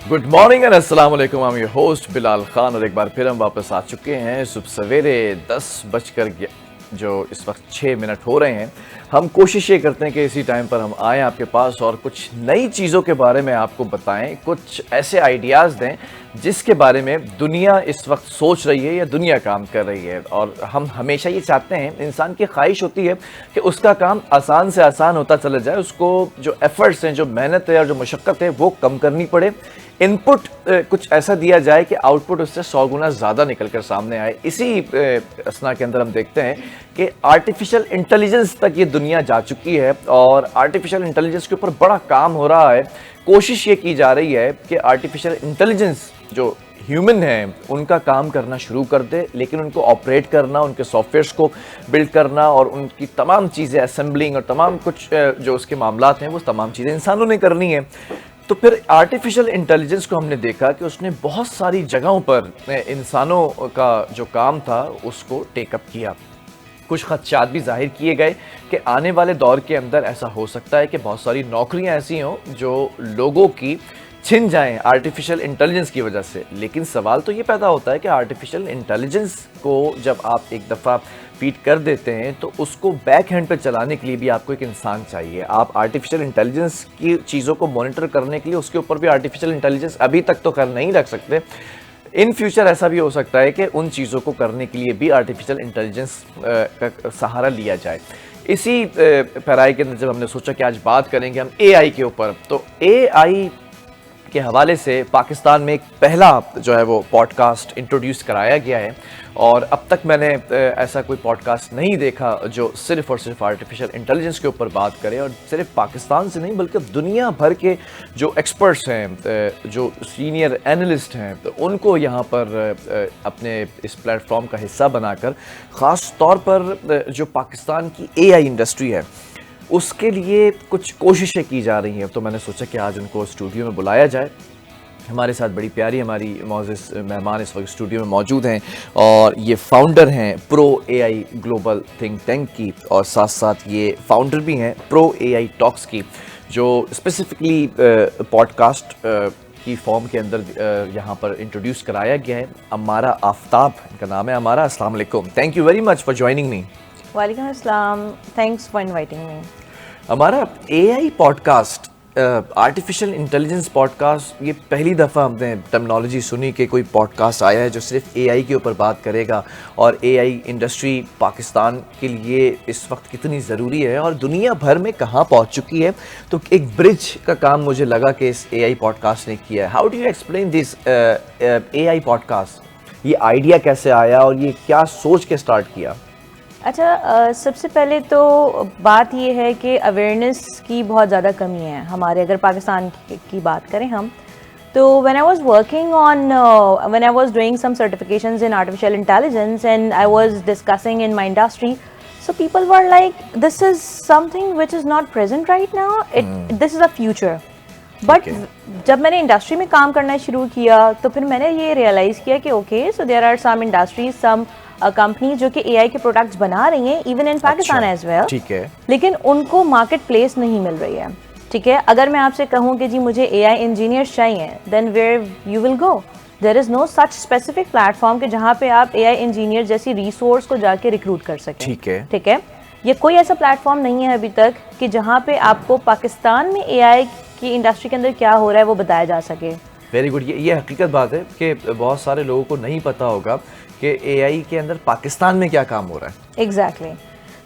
Good morning and अस्सलाम वालेकुम। I'm your host Bilal Khan और एक बार फिर हम वापस आ चुके हैं सुबह सवेरे 10 बजकर जो इस वक्त 6 मिनट हो रहे हैं। हम कोशिश ये करते हैं कि इसी टाइम पर हम आएँ आपके पास और कुछ नई चीज़ों के बारे में आपको बताएं, कुछ ऐसे आइडियाज़ दें जिसके बारे में दुनिया इस वक्त सोच रही है या दुनिया काम कर रही है। और हम हमेशा ये चाहते हैं, इंसान की ख्वाहिश होती है कि उसका काम आसान से आसान होता चला जाए, उसको जो एफर्ट्स हैं, जो मेहनत है और जो मशक्क़त है वो कम करनी पड़े। इनपुट कुछ ऐसा दिया जाए कि आउटपुट उससे 100 गुना ज़्यादा निकल कर सामने आए। इसी असना के अंदर हम देखते हैं कि आर्टिफिशियल इंटेलिजेंस तक ये दुनिया जा चुकी है और आर्टिफिशियल इंटेलिजेंस के ऊपर बड़ा काम हो रहा है। कोशिश ये की जा रही है कि आर्टिफिशियल इंटेलिजेंस जो ह्यूमन हैं उनका काम करना शुरू कर दे, लेकिन उनको ऑपरेट करना, उनके सॉफ्टवेयर्स को बिल्ड करना और उनकी तमाम चीज़ें असेंबलिंग और तमाम कुछ जो उसके मामलात हैं वो तमाम चीज़ें इंसानों ने करनी है। तो फिर आर्टिफिशियल इंटेलिजेंस को हमने देखा कि उसने बहुत सारी जगहों पर इंसानों का जो काम था उसको टेकअप किया। कुछ खदशात भी जाहिर किए गए कि आने वाले दौर के अंदर ऐसा हो सकता है कि बहुत सारी नौकरियां ऐसी हों जो लोगों की छिन जाएं आर्टिफिशियल इंटेलिजेंस की वजह से। लेकिन सवाल तो ये पैदा होता है कि आर्टिफिशियल इंटेलिजेंस को जब आप एक दफ़ा फीड कर देते हैं तो उसको बैक हैंड पे चलाने के लिए भी आपको एक इंसान चाहिए। आप आर्टिफिशियल इंटेलिजेंस की चीज़ों को मॉनिटर करने के लिए उसके ऊपर भी आर्टिफिशियल इंटेलिजेंस अभी तक तो कर नहीं रख सकते। इन फ्यूचर ऐसा भी हो सकता है कि उन चीज़ों को करने के लिए भी आर्टिफिशियल इंटेलिजेंस का सहारा लिया जाए। इसी पैराई के अंदर जब हमने सोचा कि आज बात करेंगे हम एआई के ऊपर, तो एआई के हवाले से पाकिस्तान में एक पहला जो है वो पॉडकास्ट इंट्रोड्यूस कराया गया है और अब तक मैंने ऐसा कोई पॉडकास्ट नहीं देखा जो सिर्फ़ और सिर्फ आर्टिफिशियल इंटेलिजेंस के ऊपर बात करे। और सिर्फ पाकिस्तान से नहीं बल्कि दुनिया भर के जो एक्सपर्ट्स हैं, जो सीनियर एनालिस्ट हैं, तो उनको यहाँ पर अपने इस प्लेटफॉर्म का हिस्सा बनाकर ख़ास तौर पर जो पाकिस्तान की एआई इंडस्ट्री है उसके लिए कुछ कोशिशें की जा रही हैं। तो मैंने सोचा कि आज उनको स्टूडियो में बुलाया जाए। हमारे साथ बड़ी प्यारी हमारी मोअज़्ज़िज़ मेहमान इस वक्त स्टूडियो में मौजूद हैं और ये फाउंडर हैं pro AI global think tank की और साथ साथ ये फाउंडर भी हैं प्रो एआई टॉक्स की, जो स्पेसिफिकली पॉडकास्ट की फॉर्म के अंदर यहाँ पर इंट्रोड्यूस कराया गया है। अमारा आफ्ताब इनका नाम है। अमारा, अस्सलाम वालेकुम, thank you very much for joining me. वालेकुम अस्सलाम, थैंक्स फॉर इनवाइटिंग मी। हमारा AI podcast, artificial intelligence podcast, ये पहली दफ़ा हमने टर्मिनोलॉजी सुनी कि कोई पॉडकास्ट आया है जो सिर्फ एआई के ऊपर बात करेगा और एआई इंडस्ट्री पाकिस्तान के लिए इस वक्त कितनी ज़रूरी है और दुनिया भर में कहाँ पहुँच चुकी है। तो एक ब्रिज का काम मुझे लगा कि इस एआई पॉडकास्ट ने किया है। How do you explain this AI podcast? ये आइडिया कैसे आया और ये क्या सोच के स्टार्ट किया? अच्छा, सबसे पहले तो बात ये है कि अवेयरनेस की बहुत ज़्यादा कमी है हमारे, अगर पाकिस्तान की बात करें हम तो when I was working on when I was doing some certifications in artificial intelligence and I was discussing in my industry, so people were like, this is something which is not present right now, this is a future. But जब मैंने industry में काम करना शुरू किया तो फिर मैंने ये रियलाइज़ किया कि okay, so there are some industries, some companies जो कि एआई के प्रोडक्ट्स बना रही हैं even in Pakistan as well, ठीक है, लेकिन उनको मार्केट प्लेस नहीं मिल रही है। ठीक है, अगर मैं आपसे कहूँ कि जी मुझे एआई इंजीनियर्स चाहिए, then where you will go? There is no such specific platform कि जहाँ पे आप एआई इंजीनियर जैसी रिसोर्स को जाके रिक्रूट कर सकें। ठीक है, ये कोई ऐसा प्लेटफॉर्म नहीं है अभी तक कि जहाँ पे आपको पाकिस्तान में एआई की इंडस्ट्री के अंदर क्या हो रहा है वो बताया जा सके। Very good. ये हकीकत बात है कि बहुत सारे लोगों को नहीं पता होगा कि एआई के अंदर पाकिस्तान में क्या काम हो रहा है। एग्जैक्टली।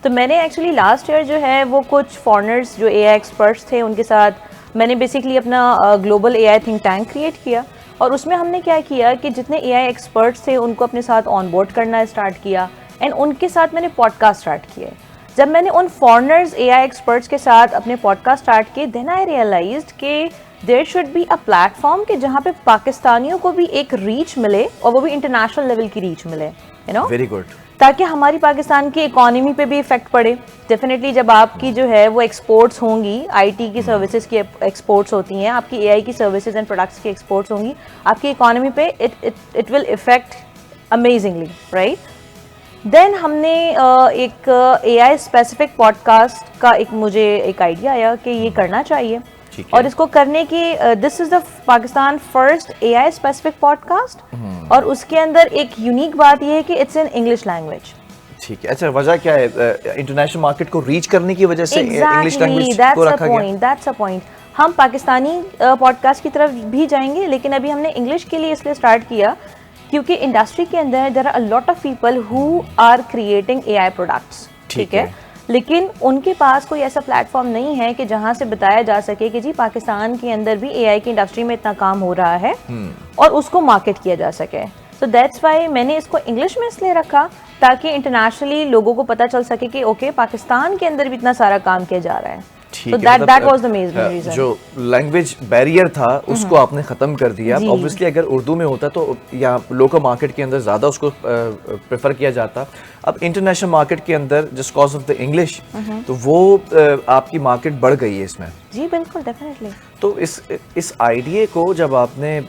तो मैंने एक्चुअली लास्ट ईयर जो है वो कुछ फॉरेनर्स जो एआई एक्सपर्ट्स थे उनके साथ मैंने बेसिकली अपना global AI think tank create किया और उसमें हमने क्या किया कि जितने एआई एक्सपर्ट्स थे उनको अपने साथ ऑनबोर्ड करना स्टार्ट किया एंड उनके साथ मैंने पॉडकास्ट स्टार्ट किए। जब मैंने उन फॉरेनर्स एआई एक्सपर्ट्स के साथ अपने पॉडकास्ट स्टार्ट किए, देन आई रियलाइज्ड कि there should be a platform कि जहाँ पे पाकिस्तानियों को भी एक रीच मिले और वो भी इंटरनेशनल लेवल की रीच मिले, यू नो। Very good. ताकि हमारी पाकिस्तान की इकोनॉमी पे भी इफेक्ट पड़े। डेफिनेटली जब आपकी जो है वो एक्सपोर्ट्स होंगी, आईटी की सर्विसेज की एक्सपोर्ट्स होती हैं, आपकी एआई की सर्विसेज एंड प्रोडक्ट्स की एक्सपोर्ट्स होंगी, आपकी इकोनॉमी पे it will effect amazingly, right. Then हमने एक एआई स्पेसिफिक पॉडकास्ट का मुझे एक आइडिया आया कि ये करना चाहिए। ठीक है। और इसको करने की this is the Pakistan first AI specific podcast, और उसके अंदर एक यूनिक बात ये है कि इट्स इन इंग्लिश लैंग्वेज। ठीक है। अच्छा, वजह क्या है? इंटरनेशनल मार्केट को रीच करने की वजह से इंग्लिश लैंग्वेज को रखा गया? That's a point. हम पाकिस्तानी पॉडकास्ट की तरफ भी जाएंगे, लेकिन अभी हमने इंग्लिश के लिए इसलिए स्टार्ट किया क्योंकि इंडस्ट्री के अंदर there are a lot of people who are creating AI products, ठीक है, लेकिन उनके पास कोई ऐसा प्लेटफॉर्म नहीं है कि जहां से बताया जा सके कि जी पाकिस्तान के अंदर भी AI की इंडस्ट्री में इतना काम हो रहा है और उसको मार्केट किया जा सके। सो दैट्स वाई मैंने इसको इंग्लिश में इसलिए रखा ताकि इंटरनेशनली लोगों को पता चल सके कि ओके पाकिस्तान के अंदर भी इतना सारा काम किया जा रहा है। ठीक है, that was the main reason. जो लैंग्वेज बैरियर था उसको आपने खत्म कर दिया। ऑब्वियसली अगर उर्दू में होता तो या लोकल मार्केट के अंदर ज़्यादा उसको प्रेफर किया जाता। अब इंटरनेशनल मार्केट के अंदर just cause of the English, तो वो आपकी मार्केट बढ़ गई है इसमें। जी बिल्कुल, डेफिनेटली। तो इस आइडिया को जब आपने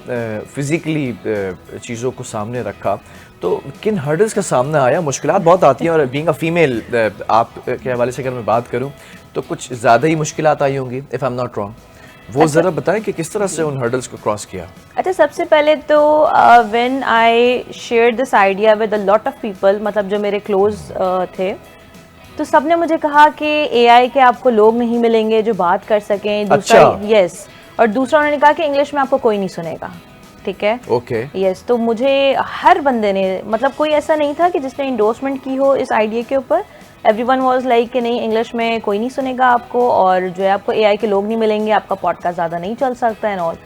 फिजिकली चीज़ों को सामने रखा तो किन हर्डल्स का सामना आया? मुश्किलात बहुत आती हैं, और बीइंग अ फीमेल आप के हवाले से अगर मैं बात करूं तो कुछ ज़्यादा ही मुश्किलात आई होंगी, if I am not wrong. वो ज़रा बताएं कि किस तरह से उन हर्डल्स को क्रॉस किया। अच्छा, सबसे पहले तो when I share this idea with a lot of people, मतलब जो मेरे क्लोज थे, तो सबने मुझे कहा कि AI के आपको लोग नहीं मिलेंगे जो बात कर सकें। दूसरा, यस, और दूसरा उन्होंने कहा कि इंग्लिश में आपको कोई नहीं सुनेगा, ठीक है, ओके, यस। तो मुझे हर बंदे ने, मतलब कोई ऐसा नहीं था कि जिसने इंडोर्समेंट की हो इस आइडिया के ऊपर। एवरीवन वाज लाइक कि नहीं, इंग्लिश में कोई नहीं सुनेगा आपको, और जो है आपको AI के लोग नहीं मिलेंगे, आपका पॉडकास्ट ज़्यादा नहीं चल सकता and all.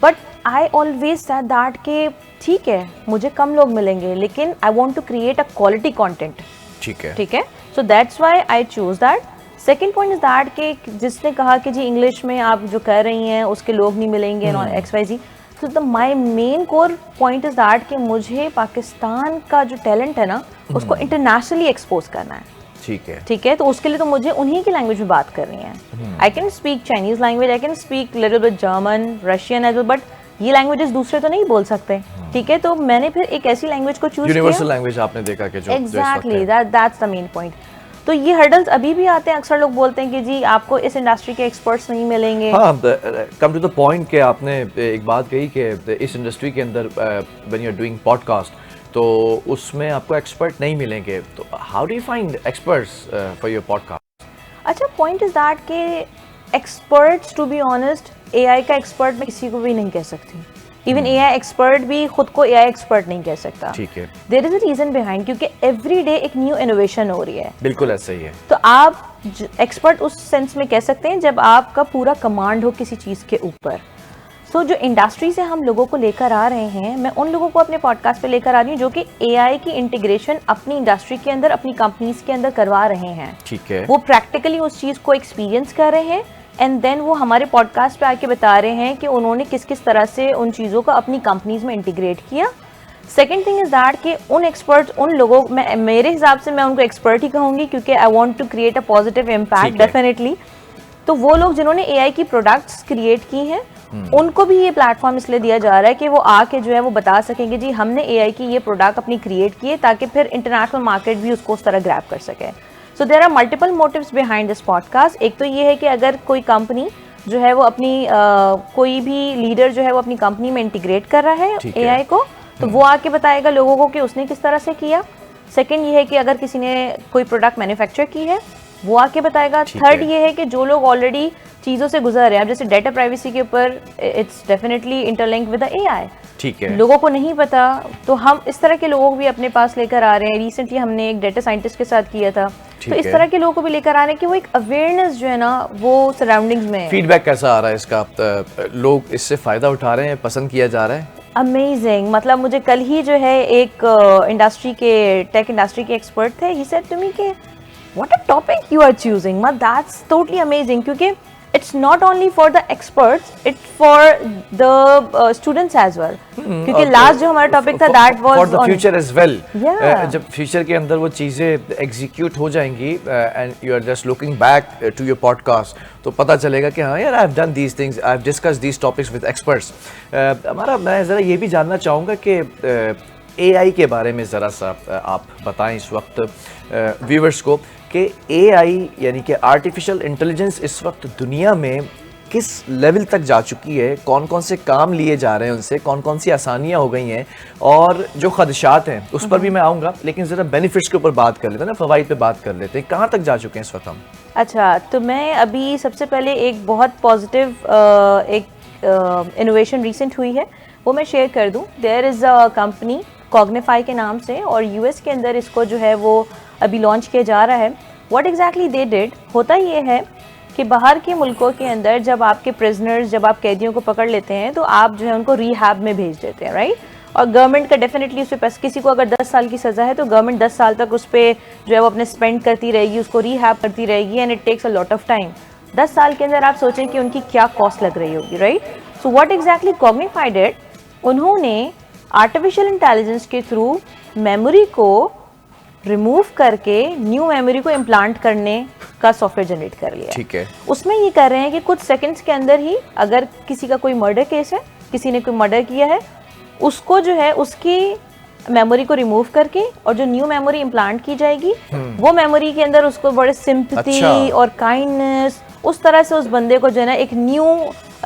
But I always said that कि ठीक है मुझे कम लोग मिलेंगे, लेकिन I want to create a quality content, ठीक है, ठीक है। So that's why I choose that. Second point is that कि जिसने कहा कि जी इंग्लिश में आप जो कर रही हैं उसके लोग नहीं मिलेंगे एंड ऑल XYZ, तो the my main core point is that कि मुझे पाकिस्तान का जो टैलेंट है ना उसको इंटरनेशनली एक्सपोज करना है, ठीक है, ठीक है। तो उसके लिए तो मुझे उन्हीं की लैंग्वेज में बात करनी है। I can speak Chinese language, I can speak little bit German, Russian as well, but ये लैंग्वेजेस दूसरे तो नहीं बोल सकते, ठीक है। तो मैंने फिर एक ऐसी लैंग्वेज को चूज किया, यूनिवर्सल लैंग्वेज आपने देखा कि जो exactly that's the main point. तो ये हर्डल्स अभी भी आते हैं, अक्सर लोग बोलते हैं कि जी आपको इस इंडस्ट्री के एक्सपर्ट्स नहीं मिलेंगे। हाँ, कम टू द पॉइंट कि आपने एक बात कही कि इस इंडस्ट्री के अंदर when you are doing podcast तो उसमें आपको एक्सपर्ट नहीं मिलेंगे, तो how do you find experts for your podcast? अच्छा, पॉइंट इज दैट कि experts, to be honest, AI का एक्सपर्ट मैं किसी को भी नहीं कह सकती। इवन AI एक्सपर्ट भी खुद को AI एक्सपर्ट नहीं कह सकता, ठीक है। There is a reason behind, क्योंकि एवरी डे एक न्यू इनोवेशन हो रही है। बिल्कुल ऐसा ही है। तो आप एक्सपर्ट उस सेंस में कह सकते हैं जब आपका पूरा कमांड हो किसी चीज़ के ऊपर। सो जो इंडस्ट्री से हम लोगों को लेकर आ रहे हैं, मैं उन लोगों को अपने पॉडकास्ट पे लेकर आ रही हूँ जो कि AI की इंटीग्रेशन अपनी इंडस्ट्री के अंदर, अपनी कंपनीज के अंदर करवा रहे हैं, ठीक है। वो प्रैक्टिकली उस चीज़ को एक्सपीरियंस कर रहे हैं एंड देन वो हमारे पॉडकास्ट पे आके बता रहे हैं कि उन्होंने किस किस तरह से उन चीज़ों को अपनी कंपनीज में इंटीग्रेट किया। सेकेंड थिंग इज दैट कि उन एक्सपर्ट्स, उन लोगों, मैं मेरे हिसाब से मैं उनको एक्सपर्ट ही कहूँगी क्योंकि I want to create a positive impact definitely. तो वो लोग जिन्होंने AI की प्रोडक्ट्स क्रिएट की हैं उनको भी ये प्लेटफॉर्म इसलिए दिया जा रहा है कि वो आके जो है वो बता सकेंगे जी हमने AI की ये प्रोडक्ट अपनी क्रिएट की है, ताकि फिर इंटरनेशनल मार्केट भी उसको उस तरह ग्रैब कर सके। So there are multiple motives behind this podcast. एक तो ये है कि अगर कोई कंपनी जो है वो अपनी कोई भी लीडर जो है वो अपनी कंपनी में इंटीग्रेट कर रहा है AI को, तो वो आके बताएगा लोगों को कि उसने किस तरह से किया। सेकंड ये है कि अगर किसी ने कोई प्रोडक्ट मैन्युफैक्चर की है वो आके बताएगा। थर्ड ये है कि जो लोग ऑलरेडी चीज़ों से गुजर रहे हैं, अब जैसे डेटा प्राइवेसी के ऊपर it's definitely interlinked with the AI, ठीक है, लोगों को नहीं पता, तो हम इस तरह के लोगों को भी अपने पास लेकर आ रहे हैं। रिसेंटली हमने एक डेटा साइंटिस्ट के साथ किया था, तो इस तरह के लोगों को भी लेकर आ रहे हैं कि वो एक अवेयरनेस जो है ना वो सराउंडिंग्स में। फीडबैक कैसा आ रहा है इसका? लोग इससे फ़ायदा उठा रहे हैं, पसंद किया जा रहा है? अमेजिंग, मतलब मुझे कल ही जो है एक इंडस्ट्री के, टेक इंडस्ट्री के एक्सपर्ट थे, ही सेड टू मी कि what a topic you are choosing, that's totally amazing, क्योंकि it's not only for the experts, it's for the students as well. क्योंकि लास्ट जो हमारा टॉपिक था that was for the future as well. Yeah. जब future के अंदर वो चीज़ें एग्जीक्यूट हो जाएंगी and you are just looking back to your podcast, तो पता चलेगा कि हाँ यार, I've done these things, I've discussed these topics with experts. मैं ज़रा ये भी जानना चाहूँगा कि AI के बारे में ज़रा सा आप बताएं इस वक्त व्यूअर्स को कि AI यानी कि आर्टिफिशियल इंटेलिजेंस इस वक्त दुनिया में किस लेवल तक जा चुकी है, कौन कौन से काम लिए जा रहे हैं उनसे, कौन कौन सी आसानियाँ हो गई हैं, और जो खदशात हैं उस पर भी मैं आऊँगा, लेकिन ज़रा बेनिफिट्स के ऊपर बात कर लेते हैं ना, फ़वाइद पे बात कर लेते हैं, कहाँ तक जा चुके हैं इस वक्त हम? अच्छा, तो मैं अभी सबसे पहले एक बहुत पॉजिटिव एक इनोवेशन रिसेंट हुई है, वो मैं शेयर कर दूं। देयर इज़ अ कंपनी कॉग्निफाई के नाम से, और यूएस के अंदर इसको जो है वो अभी लॉन्च किया जा रहा है। व्हाट एग्जैक्टली दे डिड, होता ये है कि बाहर के मुल्कों के अंदर जब आपके प्रिजनर्स, जब आप कैदियों को पकड़ लेते हैं तो आप जो है उनको रिहैब में भेज देते हैं, राइट। और गवर्नमेंट का डेफिनेटली उस पर पैसा, किसी को अगर 10 साल की सज़ा है तो गवर्नमेंट 10 साल तक उस पर जो है वो अपने स्पेंड करती रहेगी, उसको रिहैब करती रहेगी, and it takes a lot of time. 10 साल के अंदर आप सोचें कि उनकी क्या कॉस्ट लग रही होगी, right. So what exactly Cognify did, उन्होंने आर्टिफिशियल इंटेलिजेंस के थ्रू मेमोरी को रिमूव करके न्यू मेमोरी को इम्प्लांट करने का सॉफ्टवेयर जनरेट कर लिया। ठीक है। उसमें ये कर रहे हैं कि कुछ सेकंड्स के अंदर ही, अगर किसी का कोई मर्डर केस है, किसी ने कोई मर्डर किया है, उसको जो है उसकी मेमोरी को रिमूव करके और जो न्यू मेमोरी इम्प्लांट की जाएगी, वो मेमोरी के अंदर उसको बड़े सिंपैथी और काइंडनेस, उस तरह से उस बंदे को जो है ना एक न्यू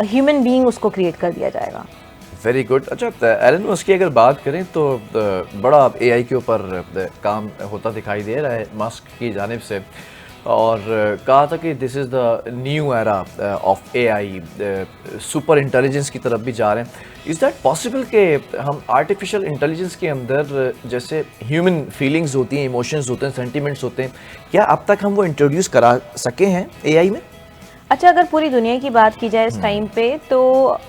ह्यूमन बीइंग उसको क्रिएट कर दिया जाएगा। Very good. अच्छा एलन मस्क की अगर बात करें तो बड़ा एआई के ऊपर काम होता दिखाई दे रहा है मस्क की जानिब से, और कहा था कि this is the new era of AI, super intelligence की तरफ भी जा रहे हैं। इज़ दैट पॉसिबल कि हम आर्टिफिशियल इंटेलिजेंस के अंदर जैसे ह्यूमन फीलिंग्स होती हैं, इमोशंस होते हैं, सेंटिमेंट्स होते हैं, क्या अब तक हम वो इंट्रोड्यूस करा सके हैं एआई में? अच्छा, अगर पूरी दुनिया की बात की जाए इस टाइम पे, तो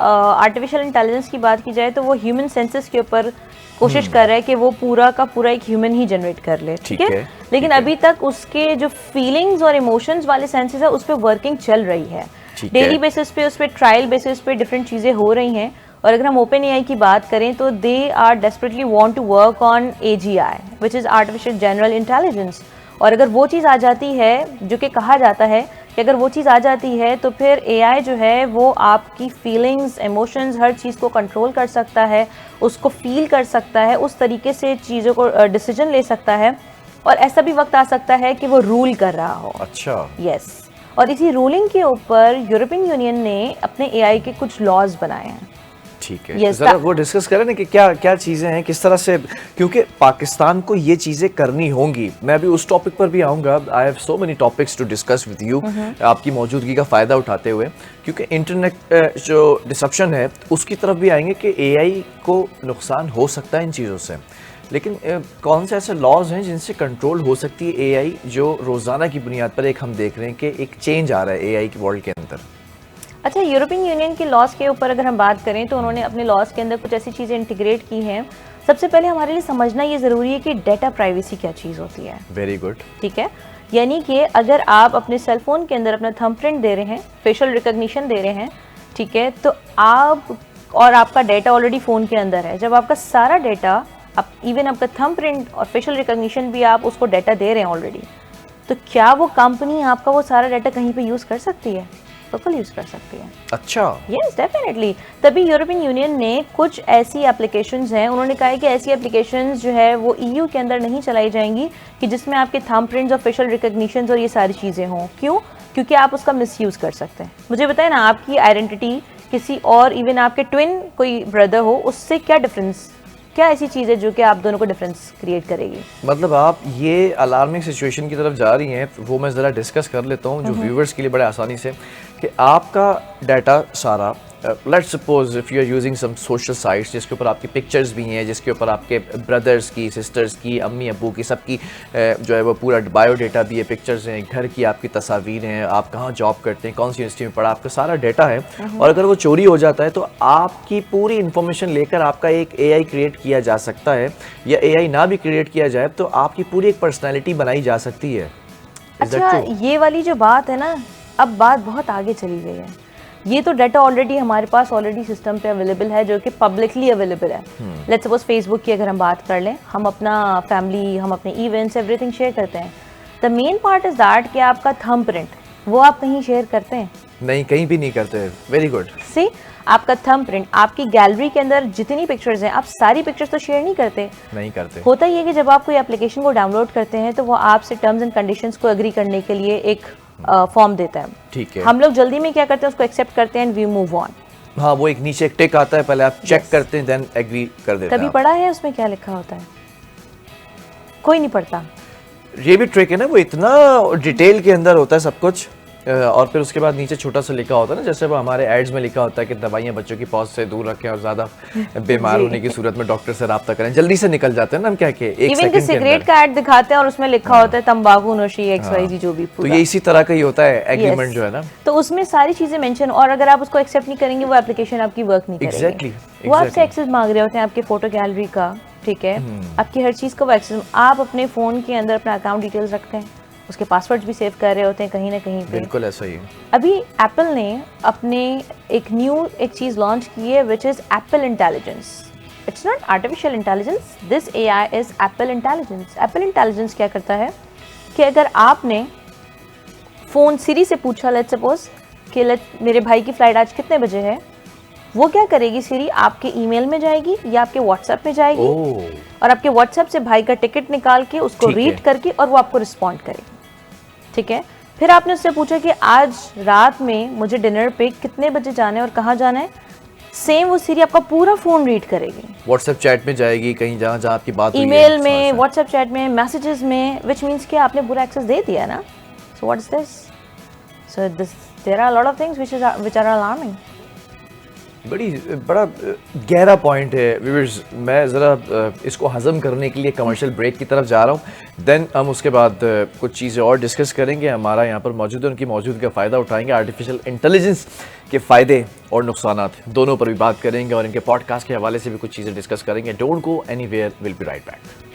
आर्टिफिशियल इंटेलिजेंस की बात की जाए तो वो ह्यूमन सेंसेस के ऊपर कोशिश कर रहा है कि वो पूरा का पूरा एक ह्यूमन ही जनरेट कर ले, ठीक है। लेकिन अभी तक उसके जो फीलिंग्स और इमोशंस वाले सेंसेस है उस पर वर्किंग चल रही है। डेली बेसिस पे, उस पर ट्रायल बेसिस पे डिफरेंट चीज़ें हो रही हैं। और अगर हम ओपन एआई की बात करें तो they are desperately want to work on AGI, which is artificial general intelligence. और अगर वो चीज़ आ जाती है, जो कि कहा जाता है कि अगर वो चीज़ आ जाती है तो फिर एआई जो है वो आपकी फीलिंग्स, इमोशंस, हर चीज़ को कंट्रोल कर सकता है, उसको फील कर सकता है, उस तरीके से चीज़ों को डिसीजन ले सकता है। और ऐसा भी वक्त आ सकता है कि वो रूल कर रहा हो। अच्छा। यस। और इसी रूलिंग के ऊपर यूरोपियन यूनियन ने अपने एआई के कुछ लॉज बनाए हैं। ठीक है, जरा वो डिस्कस करें ना कि क्या क्या चीज़ें हैं, किस तरह से, क्योंकि पाकिस्तान को ये चीज़ें करनी होंगी। मैं अभी उस टॉपिक पर भी आऊँगा। I have so many topics to discuss with you, आपकी मौजूदगी का फ़ायदा उठाते हुए, क्योंकि इंटरनेट जो डिसरप्शन है उसकी तरफ भी आएंगे कि एआई को नुकसान हो सकता है इन चीज़ों से, लेकिन कौन से ऐसे लॉज हैं जिनसे कंट्रोल हो सकती है एआई, जो रोज़ाना की बुनियाद पर एक हम देख रहे हैं कि एक चेंज आ रहा है एआई के वर्ल्ड के अंदर? अच्छा, यूरोपियन यूनियन के लॉज के ऊपर अगर हम बात करें तो उन्होंने अपने लॉज के अंदर कुछ ऐसी चीज़ें इंटीग्रेट की हैं। सबसे पहले हमारे लिए समझना ये ज़रूरी है कि डेटा प्राइवेसी क्या चीज़ होती है। Very good. ठीक है, यानी कि अगर आप अपने सेल फोन के अंदर अपना थंब प्रिंट दे रहे हैं, फेशियल रिकॉग्निशन दे रहे हैं, ठीक है, तो आप और आपका डेटा ऑलरेडी फ़ोन के अंदर है। जब आपका सारा डेटा, आप इवन आपका थंब प्रिंट और फेशियल रिकॉग्निशन भी आप उसको डाटा दे रहे हैं ऑलरेडी, तो क्या वो कंपनी आपका वो सारा डाटा कहीं पे यूज़ कर सकती है? बिल्कुल यूज़ कर सकती है। अच्छा। Yes, definitely. तभी यूरोपियन यूनियन ने कुछ ऐसी एप्लीकेशंस हैं, उन्होंने कहा है कि ऐसी एप्लीकेशंस जो है वो ईयू के अंदर नहीं चलाई जाएंगी कि जिसमें आपके थंब प्रिंट्स और फेशियल रिकॉग्निशंस और ये सारी चीज़ें हों। क्यों? क्योंकि आप उसका मिसयूज़ कर सकते हैं। मुझे बताएं ना, आपकी आइडेंटिटी किसी और, इवन आपके ट्विन कोई ब्रदर हो, उससे क्या डिफरेंस, क्या ऐसी चीज़ है जो कि आप दोनों को डिफरेंस क्रिएट करेगी? मतलब आप ये अलार्मिंग सिचुएशन की तरफ जा रही हैं, वो मैं ज़रा डिस्कस कर लेता हूँ जो व्यूवर्स के लिए बड़े आसानी से, कि आपका डाटा सारा, let's suppose if you are using some social sites जिसके ऊपर आपकी पिक्चर्स भी हैं, जिसके ऊपर आपके ब्रदर्स की, सिस्टर्स की, अम्मी अब्बू की, सबकी जो है वो पूरा बायोडाटा भी है, पिक्चर्स हैं, घर की आपकी तस्वीर हैं, आप कहाँ जॉब करते हैं, कौन सी यूनिवर्सिटी में पढ़ा, आपका सारा डाटा है। और अगर वो चोरी हो जाता है तो आपकी पूरी इन्फॉर्मेशन लेकर आपका एक एआई क्रिएट किया जा सकता है, या एआई ना भी क्रिएट किया जाए तो आपकी पूरी एक पर्सनैलिटी बनाई जा सकती है। अच्छा, ये वाली जो बात है ना, अब बात बहुत आगे चली गई है। ये तो डाटा ऑलरेडी हमारे पास ऑलरेडी सिस्टम पे अवेलेबल है, जो कि पब्लिकली अवेलेबल है। लेट्स सपोज फेसबुक की अगर हम बात कर लें, हम अपना फैमिली, हम अपने इवेंट्स, एवरीथिंग शेयर करते हैं। The main part is that कि आपका थंब प्रिंट वो आप कहीं शेयर करते हैं? नहीं, कहीं भी नहीं करते। Very good. सी, आपका थंब प्रिंट, आपकी गैलरी के अंदर जितनी पिक्चर्स हैं, आप सारी पिक्चर्स तो शेयर नहीं करते। नहीं करते। होता ये कि जब आप कोई एप्लीकेशन को डाउनलोड करते हैं तो वो आपसे टर्म्स एंड कंडीशंस को एग्री करने के लिए एक फॉर्म देता है। ठीक है। हम लोग जल्दी में क्या करते हैं, उसको एक्सेप्ट करते हैं एंड वी मूव ऑन। हाँ, वो एक नीचे एक टिक आता है, पहले आप चेक करते हैं देन एग्री कर देते हैं। कभी पढ़ा है उसमें क्या लिखा होता है? कोई नहीं पढ़ता। ये भी ट्रिक है ना, वो इतना डिटेल के अंदर होता है सब कुछ, और फिर उसके बाद नीचे छोटा सा लिखा होता है ना, जैसे वो हमारे एड्स में लिखा होता है कि दवाइयाँ बच्चों की पहुंच से दूर रखें और ज़्यादा बीमार होने की सूरत में डॉक्टर से रब्ता करें, जल्दी से निकल जाते हैं ना हम क्या के एक इवन कि सिगरेट का ऐड दिखाते हैं और उसमें लिखा होता है तंबाकू नोशी XYZ जो भी तो पूरा। ये इसी तरह का ही होता है एग्रीमेंट जो है ना। तो उसमें सारी चीजें मेंशन, और अगर आप उसको एक्सेप्ट नहीं करेंगे वो एप्लीकेशन आपकी वर्क नहीं करेगी। एग्जैक्टली। वो आपसे एक्सेस मांग रहे होते हैं, आपके फोटो गैलरी का, ठीक है, आपकी हर चीज का वो एक्सेस। आप अपने फोन के अंदर अपना अकाउंट डिटेल्स रखते हैं, उसके पासवर्ड्स भी सेव कर रहे होते हैं कहीं ना कहीं पे। बिल्कुल ऐसा ही। अभी एप्पल ने अपने एक चीज लॉन्च की है which is Apple intelligence. It's not artificial intelligence, this AI is Apple intelligence. Apple intelligence क्या करता है कि अगर आपने फोन सिरी से पूछा, लेट्स सपोज कि मेरे भाई की फ्लाइट आज कितने बजे है, वो क्या करेगी, सिरी आपके ईमेल में जाएगी या आपके व्हाट्सएप में जाएगी और आपके व्हाट्सएप से भाई का टिकट निकाल के उसको रीड करके और वो आपको रिस्पॉन्ड करेगी, ठीक है। फिर आपने उससे पूछा कि आज रात में मुझे डिनर पे कितने बजे जाना है और कहाँ जाना है, सेम वो सिरी आपका पूरा फोन रीड करेगी। व्हाट्सएप चैट में जाएगी, कहीं जहाँ जहाँ आपकी बात हुई है, ईमेल में, व्हाट्सएप चैट में, मैसेजेस में, विच मीन्स कि आपने पूरा एक्सेस दे दिया ना। So what is this? So this there are lot of things which are alarming. बड़ा गहरा पॉइंट है व्यूअर्स। मैं ज़रा इसको हज़म करने के लिए कमर्शियल ब्रेक की तरफ जा रहा हूँ, देन हम उसके बाद कुछ चीज़ें और डिस्कस करेंगे। हमारा यहाँ पर मौजूद है, उनकी मौजूदगी का फ़ायदा उठाएंगे, आर्टिफिशियल इंटेलिजेंस के फ़ायदे और नुकसानात दोनों पर भी बात करेंगे और इनके पॉडकास्ट के हवाले से भी कुछ चीज़ें डिस्कस करेंगे। Don't go anywhere, will be right back.